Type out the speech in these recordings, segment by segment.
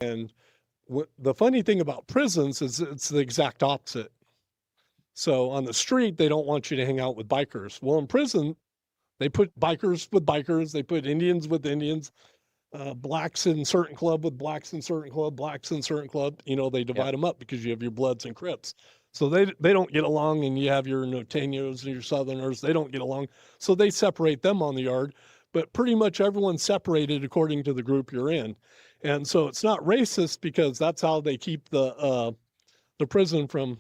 And the funny thing about prisons is it's the exact opposite. So on the street, they don't want you to hang out with bikers. Well, in prison, they put bikers with bikers, they put Indians with Indians, blacks in certain club with blacks in certain club, blacks in certain club. You know, they Yep. divide them up because you have your Bloods and Crips. So they don't get along, and you have your Norteños and your Southerners. They don't get along, so they separate them on the yard. But pretty much everyone's separated according to the group you're in, and so it's not racist because that's how they keep the prison from,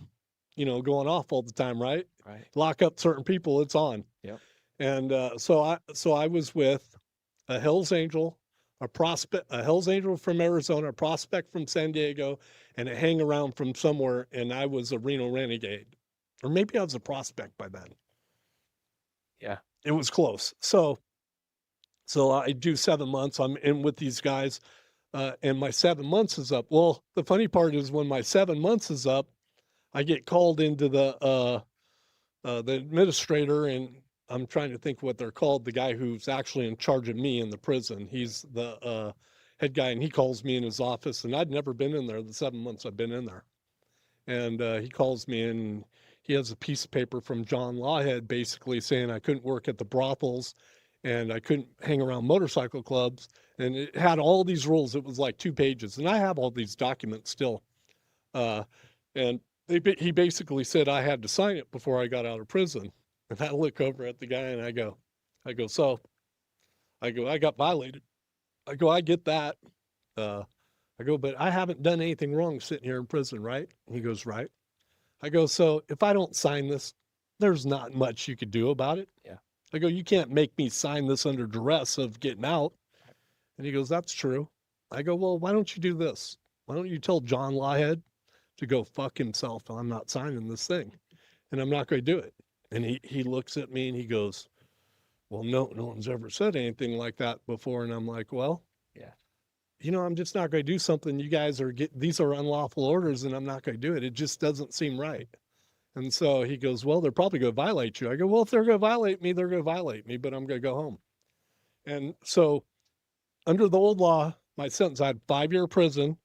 you know, going off all the time, right? Right. Lock up certain people, it's on. Yep. And so I was with a Hell's Angel, a Hell's Angel from Arizona, a prospect from San Diego, and a hang around from somewhere, and I was a Reno Renegade. Or maybe I was a prospect by then. Yeah. It was close. So I do 7 months. I'm in with these guys, and my 7 months is up. Well, the funny part is when my 7 months is up, I get called into the administrator, and I'm trying to think what they're called, the guy who's actually in charge of me in the prison. He's the head guy, and he calls me in his office, and I'd never been in there the 7 months I've been in there. And he calls me in, and he has a piece of paper from John Lawhead basically saying I couldn't work at the brothels and I couldn't hang around motorcycle clubs. And it had all these rules. It was like 2 pages. And I have all these documents still. And he basically said I had to sign it before I got out of prison. And I look over at the guy and I go, I got violated. I go, I get that. I go, but I haven't done anything wrong sitting here in prison, right? And he goes, right. I go, so if I don't sign this, there's not much you could do about it. Yeah. I go, you can't make me sign this under duress of getting out. And he goes, that's true. I go, well, why don't you do this? Why don't you tell John Lawhead to go fuck himself? I'm not signing this thing, and I'm not going to do it. And he looks at me and he goes, well, no one's ever said anything like that before. And I'm like, well, yeah, you know, I'm just not going to do something. You guys these are unlawful orders, and I'm not going to do it. It just doesn't seem right. And so he goes, well, they're probably going to violate you. I go, well, if they're going to violate me, they're going to violate me, but I'm going to go home. And so under the old law, my sentence, I had 5-year prison,